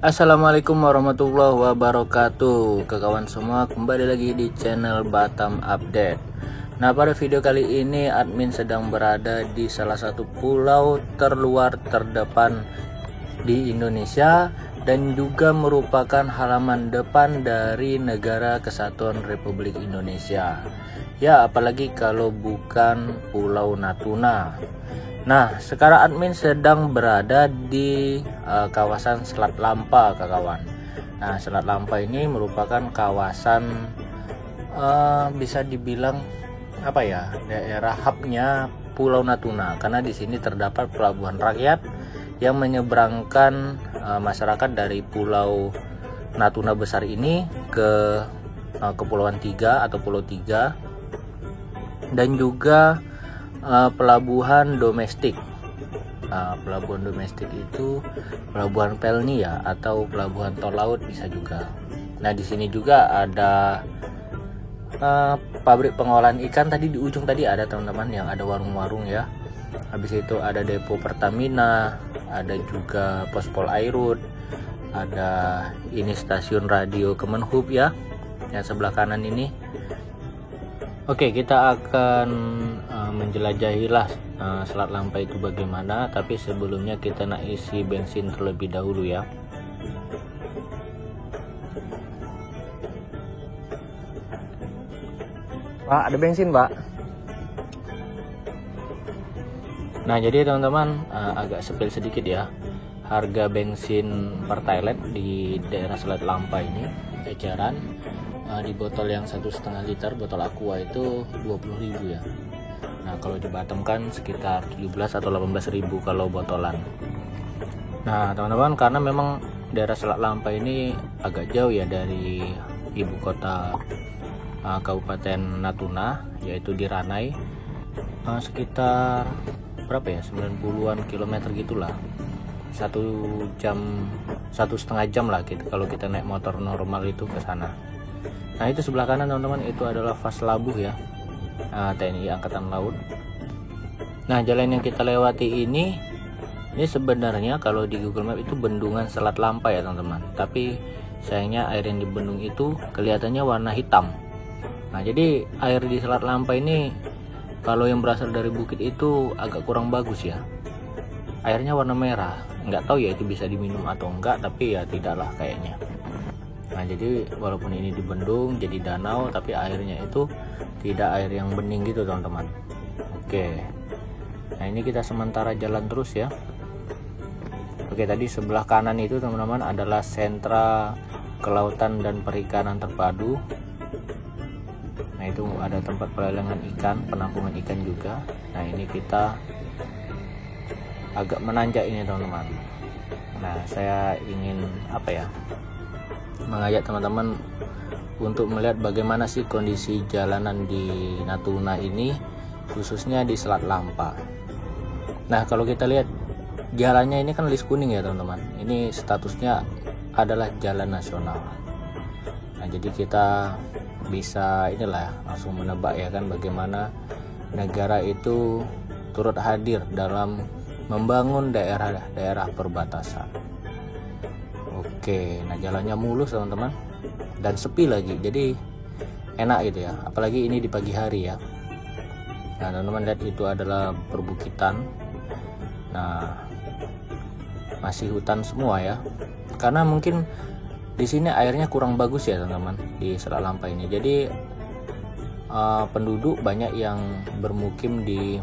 Assalamualaikum warahmatullahi wabarakatuh, kawan semua, kembali lagi di channel Batam Update. Nah, pada video kali ini admin sedang berada di salah satu pulau terluar terdepan di Indonesia dan juga merupakan halaman depan dari Negara Kesatuan Republik Indonesia. Ya, apalagi kalau bukan Pulau Natuna. Nah, sekarang admin sedang berada di kawasan Selat Lampa, kawan. Nah, Selat Lampa ini merupakan kawasan bisa dibilang apa ya, daerah hubnya Pulau Natuna, karena di sini terdapat pelabuhan rakyat yang menyeberangkan masyarakat dari Pulau Natuna besar ini ke Kepulauan Tiga atau Pulau Tiga, dan juga pelabuhan domestik. Pelabuhan domestik itu pelabuhan Pelni ya, atau pelabuhan tol laut bisa juga. Nah, di sini juga ada pabrik pengolahan ikan. Tadi di ujung tadi ada, teman-teman, yang ada warung-warung ya. Habis itu ada depo Pertamina, ada juga pos Polairut, ada ini stasiun radio Kemenhub ya, yang sebelah kanan ini. Oke, kita akan menjelajahilah Selat Lampa itu bagaimana, tapi sebelumnya kita nak isi bensin terlebih dahulu ya. Pak, ada bensin, Pak. Nah, jadi teman-teman, agak sepil sedikit ya. Harga bensin Pertalite di daerah Selat Lampa ini eceran. Di botol yang 1,5 liter, botol Aqua itu 20.000 ya. Nah, kalau di Batam kan sekitar 17 atau 18.000 kalau botolan. Nah, teman-teman, karena memang daerah Selat Lampa ini agak jauh ya dari ibu kota Kabupaten Natuna, yaitu di Ranai, sekitar berapa ya, 90-an kilometer gitulah. 1,5 jam lah gitu kalau kita naik motor normal itu ke sana. Nah, itu sebelah kanan, teman-teman, itu adalah Fas Labuh ya, TNI Angkatan Laut. Nah, jalan yang kita lewati ini sebenarnya kalau di Google Map itu bendungan Selat Lampa ya, teman-teman. Tapi sayangnya air yang di bendung itu kelihatannya warna hitam. Nah, jadi air di Selat Lampa ini kalau yang berasal dari bukit itu agak kurang bagus ya. Airnya warna merah. Nggak tahu ya itu bisa diminum atau enggak, tapi ya tidaklah kayaknya. Nah, jadi walaupun ini dibendung jadi danau, tapi airnya itu tidak air yang bening gitu, teman-teman. Oke. Nah, ini kita sementara jalan terus ya. Oke, tadi sebelah kanan itu, teman-teman, adalah sentra kelautan dan perikanan terpadu. Nah, itu ada tempat pelelangan ikan, penampungan ikan juga. Nah, ini kita agak menanjak ini, teman-teman. Nah, saya ingin mengajak teman-teman untuk melihat bagaimana sih kondisi jalanan di Natuna ini, khususnya di Selat Lampa. Nah, kalau kita lihat jalannya ini kan list kuning ya, teman-teman. Ini statusnya adalah jalan nasional. Nah, jadi kita bisa langsung menebak ya kan, bagaimana negara itu turut hadir dalam membangun daerah-daerah perbatasan. Oke, nah jalannya mulus, teman-teman, dan sepi lagi, jadi enak gitu ya, apalagi ini di pagi hari ya. Nah, teman-teman lihat, itu adalah perbukitan. Nah, masih hutan semua ya, karena mungkin di sini airnya kurang bagus ya, teman-teman, di Selat Lampa ini. Jadi penduduk banyak yang bermukim di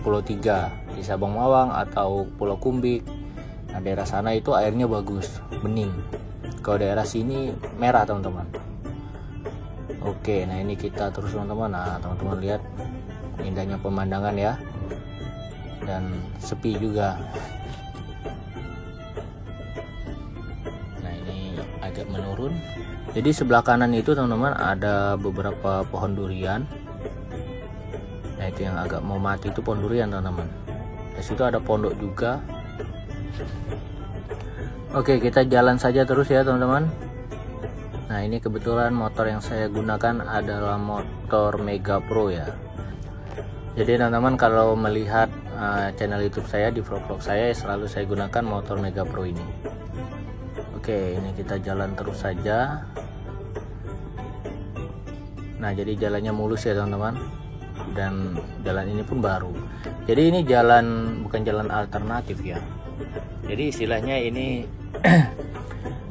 Pulau Tiga, di Sabang Mawang atau Pulau Kumbik. Nah, daerah sana itu airnya bagus, bening. Kalau daerah sini merah, teman-teman. Oke, nah ini kita terus, teman-teman. Nah, teman-teman lihat indahnya pemandangan ya, dan sepi juga. Nah, ini agak menurun. Jadi sebelah kanan itu, teman-teman, ada beberapa pohon durian. Nah, itu yang agak mau mati itu pohon durian, teman-teman. Di situ ada pondok juga. Oke, kita jalan saja terus ya, teman-teman. Nah, ini kebetulan motor yang saya gunakan adalah motor Mega Pro ya. Jadi teman-teman kalau melihat channel YouTube saya, di vlog-vlog saya selalu saya gunakan motor Mega Pro ini. Oke, ini kita jalan terus saja. Nah, jadi jalannya mulus ya teman-teman, dan jalan ini pun baru. Jadi ini jalan, bukan jalan alternatif ya. Jadi istilahnya ini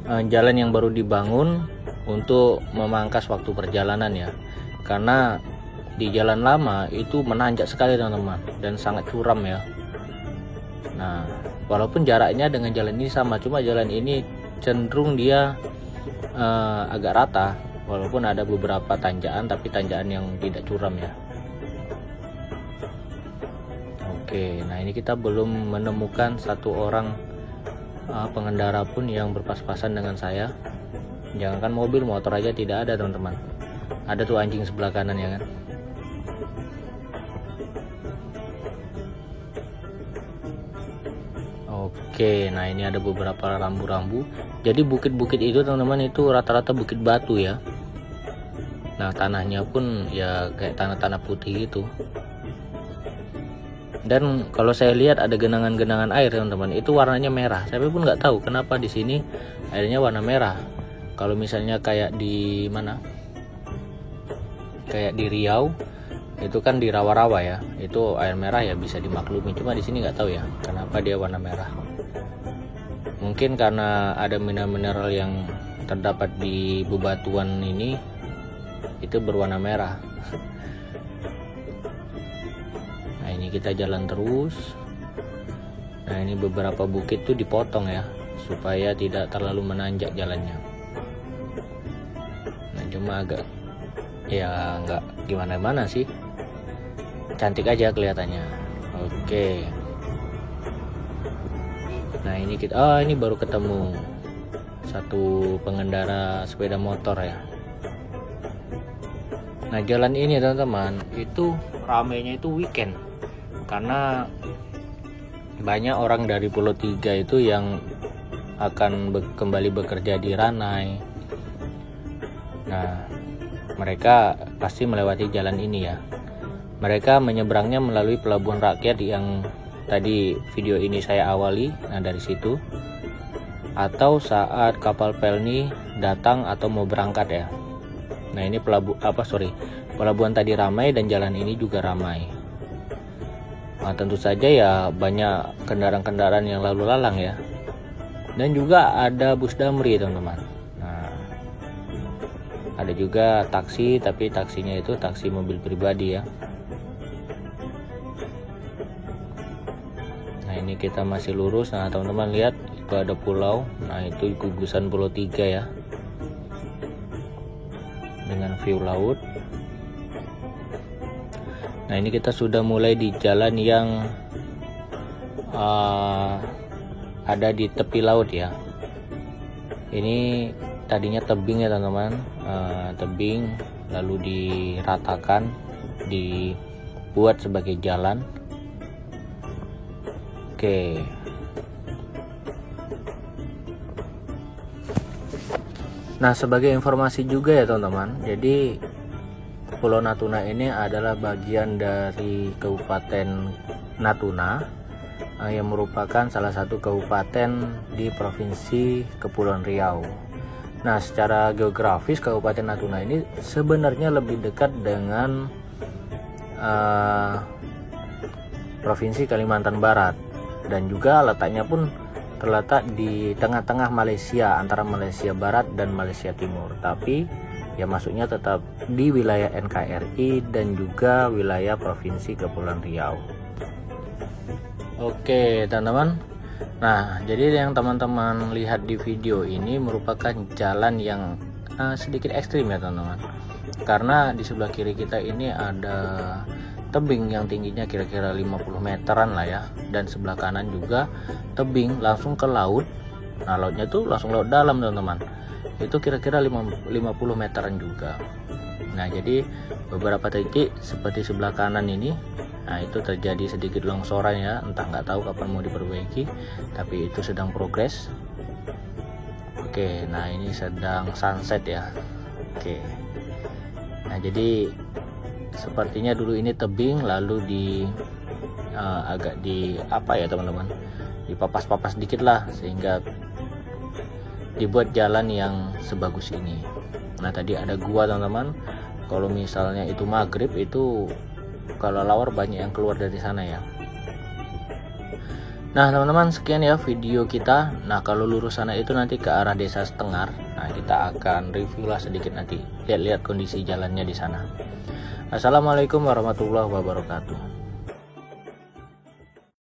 jalan yang baru dibangun untuk memangkas waktu perjalanan ya, karena di jalan lama itu menanjak sekali teman-teman dan sangat curam ya. Nah, walaupun jaraknya dengan jalan ini sama, cuma jalan ini cenderung dia agak rata, walaupun ada beberapa tanjakan, tapi tanjakan yang tidak curam ya. Oke, nah ini kita belum menemukan satu orang pengendara pun yang berpas-pasan dengan saya. Jangankan mobil, motor aja tidak ada teman-teman. Ada tuh anjing sebelah kanan ya kan. Oke, nah ini ada beberapa rambu-rambu. Jadi bukit-bukit itu teman-teman itu rata-rata bukit batu ya. Nah, tanahnya pun ya kayak tanah-tanah putih gitu. Dan kalau saya lihat ada genangan-genangan air teman-teman, itu warnanya merah. Saya pun nggak tahu kenapa di sini airnya warna merah. Kalau misalnya kayak di mana? Kayak di Riau, itu kan di rawa-rawa ya, itu air merah ya bisa dimaklumi. Cuma di sini nggak tahu ya kenapa dia warna merah. Mungkin karena ada mineral-mineral yang terdapat di bebatuan ini, itu berwarna merah. Nah, ini kita jalan terus. Nah, ini beberapa bukit tuh dipotong ya, supaya tidak terlalu menanjak jalannya. Nah, cuma agak ya nggak gimana-mana sih, cantik aja kelihatannya. Oke. Nah, ini kita ini baru ketemu satu pengendara sepeda motor ya. Nah, jalan ini teman-teman itu ramainya itu weekend, karena banyak orang dari Pulau 3 itu yang akan kembali bekerja di Ranai. Nah, mereka pasti melewati jalan ini ya. Mereka menyeberangnya melalui pelabuhan rakyat yang tadi video ini saya awali. Nah, dari situ, atau saat kapal Pelni datang atau mau berangkat ya. Nah, ini pelabuhan tadi ramai dan jalan ini juga ramai. Nah, tentu saja ya banyak kendaraan-kendaraan yang lalu lalang ya. Dan juga ada bus damri teman-teman. Nah, ada juga taksi, tapi taksinya itu taksi mobil pribadi ya. Nah, ini kita masih lurus. Nah, teman-teman lihat itu ada pulau. Nah, itu gugusan Pulau 3 ya, dengan view laut. Nah, ini kita sudah mulai di jalan yang ada di tepi laut ya. Ini tadinya tebing ya teman-teman, tebing lalu diratakan, dibuat sebagai jalan. Oke. Nah, sebagai informasi juga ya teman-teman, jadi Pulau Natuna ini adalah bagian dari Kabupaten Natuna yang merupakan salah satu kabupaten di Provinsi Kepulauan Riau. Nah, secara geografis Kabupaten Natuna ini sebenarnya lebih dekat dengan Provinsi Kalimantan Barat, dan juga letaknya pun terletak di tengah-tengah Malaysia, antara Malaysia Barat dan Malaysia Timur. Tapi ya masuknya tetap di wilayah NKRI dan juga wilayah Provinsi Kepulauan Riau. Oke teman-teman, nah jadi yang teman-teman lihat di video ini merupakan jalan yang sedikit ekstrim ya teman-teman, karena di sebelah kiri kita ini ada tebing yang tingginya kira-kira 50 meteran lah ya, dan sebelah kanan juga tebing langsung ke laut. Nah, lautnya tuh langsung laut dalam teman-teman, itu kira-kira 50 meteran juga. Nah, jadi beberapa titik seperti sebelah kanan ini, nah itu terjadi sedikit longsoran ya, entah nggak tahu kapan mau diperbaiki, tapi itu sedang progres. Oke, nah ini sedang sunset ya. Oke, nah jadi sepertinya dulu ini tebing, lalu agak di apa ya teman-teman, dipapas-papas dikit lah sehingga dibuat jalan yang sebagus ini. Nah tadi ada gua teman-teman, kalau misalnya itu maghrib itu kalau lawar banyak yang keluar dari sana ya. Nah teman-teman, sekian ya video kita. Nah kalau lurus sana itu nanti ke arah desa Setengar. Nah kita akan review lah sedikit nanti, lihat-lihat kondisi jalannya di sana. Assalamualaikum warahmatullahi wabarakatuh.